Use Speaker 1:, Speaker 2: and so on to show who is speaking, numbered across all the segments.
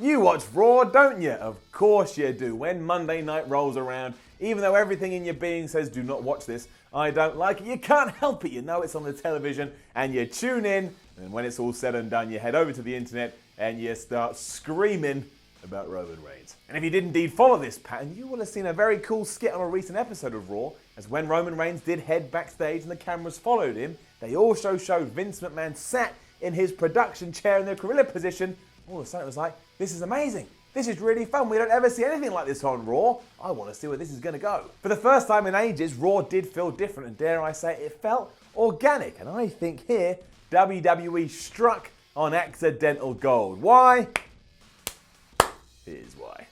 Speaker 1: You watch Raw, don't you? Of course you do. When Monday night rolls around, even though everything in your being says do not watch this, I don't like it, you can't help it. You know it's on the television and you tune in, and when it's all said and done, you head over to the internet and you start screaming about Roman Reigns. And if you did indeed follow this pattern, you will have seen a very cool skit on a recent episode of Raw, as when Roman Reigns did head backstage and the cameras followed him, they also showed Vince McMahon sat in his production chair in the gorilla position. All of a sudden it was like, this is amazing. This is really fun. We don't ever see anything like this on Raw. I want to see where this is going to go. For the first time in ages, Raw did feel different, and dare I say it felt organic. And I think here, WWE struck on accidental gold. Why? Here's why.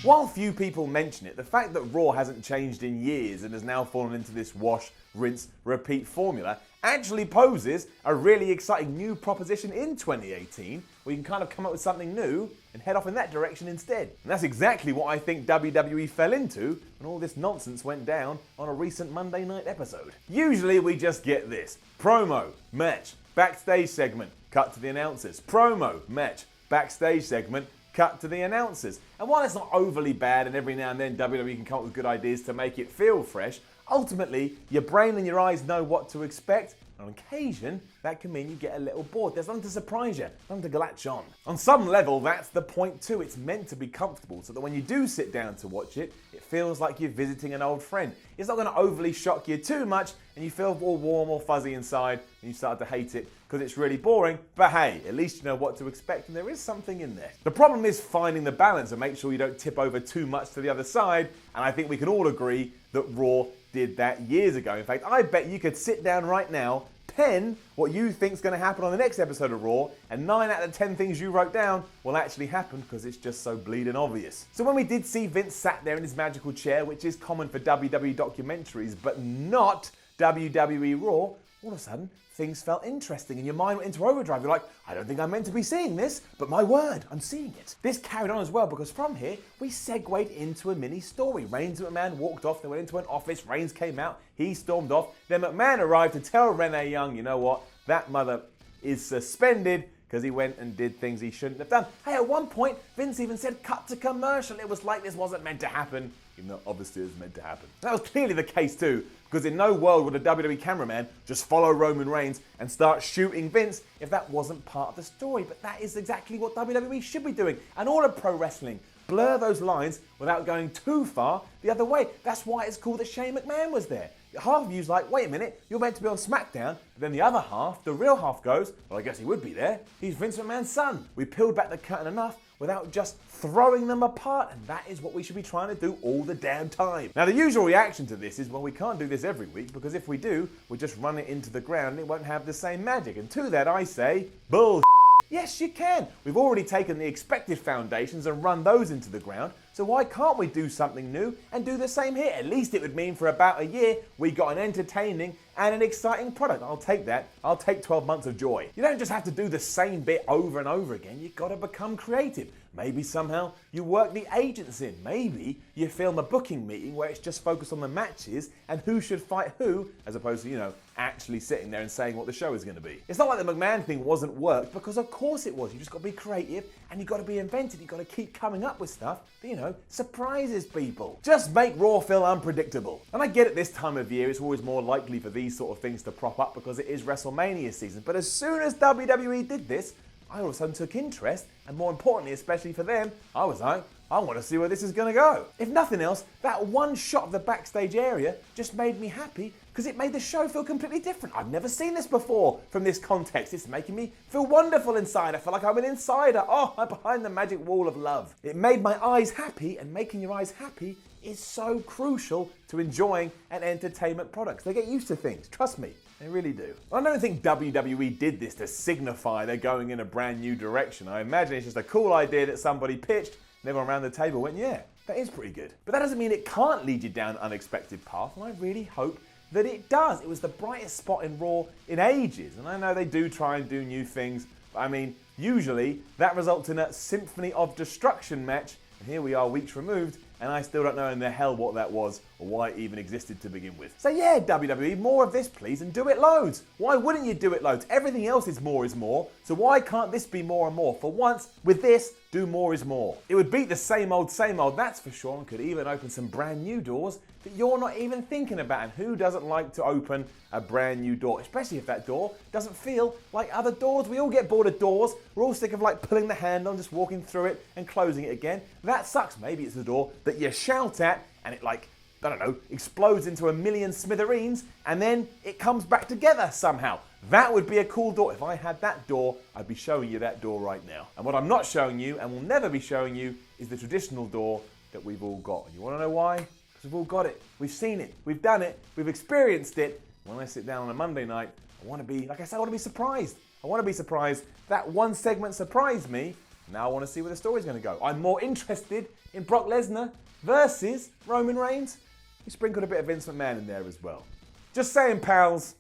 Speaker 1: While few people mention it, the fact that Raw hasn't changed in years and has now fallen into this wash, rinse, repeat formula actually poses a really exciting new proposition in 2018 where you can kind of come up with something new and head off in that direction instead. And that's exactly what I think WWE fell into when all this nonsense went down on a recent Monday night episode. Usually we just get this: promo, match, backstage segment, cut to the announcers, promo, match, backstage segment, cut to the announcers. And while it's not overly bad and every now and then WWE can come up with good ideas to make it feel fresh, ultimately your brain and your eyes know what to expect. On occasion, that can mean you get a little bored. There's nothing to surprise you, nothing to latch on. On some level, that's the point too. It's meant to be comfortable so that when you do sit down to watch it, it feels like you're visiting an old friend. It's not going to overly shock you too much and you feel all warm or fuzzy inside and you start to hate it because it's really boring. But hey, at least you know what to expect and there is something in there. The problem is finding the balance and make sure you don't tip over too much to the other side, and I think we can all agree that Raw did that years ago. In fact, I bet you could sit down right now, pen what you think's going to happen on the next episode of Raw, and 9 out of 10 things you wrote down will actually happen because it's just so bleeding obvious. So when we did see Vince sat there in his magical chair, which is common for WWE documentaries, but not WWE Raw, all of a sudden things felt interesting and your mind went into overdrive. You're like, I don't think I'm meant to be seeing this, but my word, I'm seeing it. This carried on as well because from here, we segued into a mini story. Reigns and McMahon walked off, they went into an office, Reigns came out, he stormed off, then McMahon arrived to tell Renee Young, you know what, that mother is suspended because he went and did things he shouldn't have done. Hey, at one point, Vince even said cut to commercial. It was like this wasn't meant to happen, even though obviously it was meant to happen. That was clearly the case too, because in no world would a WWE cameraman just follow Roman Reigns and start shooting Vince if that wasn't part of the story. But that is exactly what WWE should be doing, and all of pro wrestling. Blur those lines without going too far the other way. That's why it's cool that Shane McMahon was there. Half of you's like, wait a minute, you're meant to be on SmackDown, but then the other half, the real half goes, well, I guess he would be there. He's Vince McMahon's son. We peeled back the curtain enough without just throwing them apart, and that is what we should be trying to do all the damn time. Now, the usual reaction to this is, well, we can't do this every week, because if we do, we'll just run it into the ground and it won't have the same magic. And to that I say, bull. Yes, you can. We've already taken the expected foundations and run those into the ground, so why can't we do something new and do the same here? At least it would mean for about a year we got an entertaining and an exciting product. I'll take that. I'll take 12 months of joy. You don't just have to do the same bit over and over again. You've got to become creative. Maybe somehow you work the agents in. Maybe you film a booking meeting where it's just focused on the matches and who should fight who, as opposed to, actually sitting there and saying what the show is going to be. It's not like the McMahon thing wasn't worked, because of course it was. You just got to be creative and you've got to be inventive. You've got to keep coming up with stuff that, surprises people. Just make Raw feel unpredictable. And I get it, this time of year, it's always more likely for these sort of things to prop up because it is WrestleMania season. But as soon as WWE did this, I all of a sudden took interest, and more importantly, especially for them, I was like, I want to see where this is going to go. If nothing else, that one shot of the backstage area just made me happy because it made the show feel completely different. I've never seen this before from this context. It's making me feel wonderful inside. I feel like I'm an insider. Oh, I'm behind the magic wall of love. It made my eyes happy, and making your eyes happy is so crucial to enjoying an entertainment product. They get used to things, trust me. They really do. I don't think WWE did this to signify they're going in a brand new direction. I imagine it's just a cool idea that somebody pitched, and everyone around the table went, yeah, that is pretty good. But that doesn't mean it can't lead you down an unexpected path, and I really hope that it does. It was the brightest spot in Raw in ages, and I know they do try and do new things, but I mean, usually that results in a Symphony of Destruction match, and here we are weeks removed, and I still don't know in the hell what that was or why it even existed to begin with. So yeah, WWE, more of this please, and do it loads. Why wouldn't you do it loads? Everything else is more, so why can't this be more and more? For once, with this, do more is more. It would beat the same old, that's for sure, and could even open some brand new doors that you're not even thinking about. And who doesn't like to open a brand new door, especially if that door doesn't feel like other doors? We all get bored of doors. We're all sick of like pulling the handle, just walking through it and closing it again. That sucks. Maybe it's the door that you shout at and it like, I don't know, explodes into a million smithereens and then it comes back together somehow. That would be a cool door. If I had that door, I'd be showing you that door right now. And what I'm not showing you and will never be showing you is the traditional door that we've all got. And you want to know why? Because we've all got it. We've seen it. We've done it. We've experienced it. When I sit down on a Monday night, I want to be, like I said, I want to be surprised. I want to be surprised. That one segment surprised me. Now I want to see where the story's going to go. I'm more interested in Brock Lesnar versus Roman Reigns. You sprinkled a bit of Vince McMahon in there as well. Just saying, pals.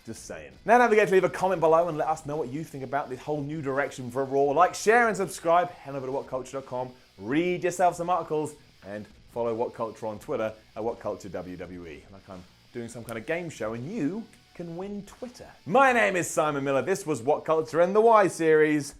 Speaker 1: Just saying. Now don't forget to leave a comment below and let us know what you think about this whole new direction for Raw. Like, share and subscribe. Head over to whatculture.com. Read yourself some articles and follow What Culture on Twitter at WhatCultureWWE. Like I'm doing some kind of game show and you can win Twitter. My name is Simon Miller. This was What Culture and the Y series.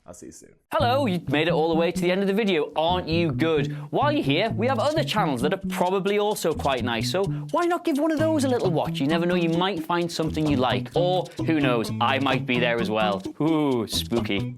Speaker 1: I'll see you soon.
Speaker 2: Hello, you made it all the way to the end of the video. Aren't you good? While you're here, we have other channels that are probably also quite nice, so why not give one of those a little watch? You never know, you might find something you like. Or, who knows, I might be there as well. Ooh, spooky.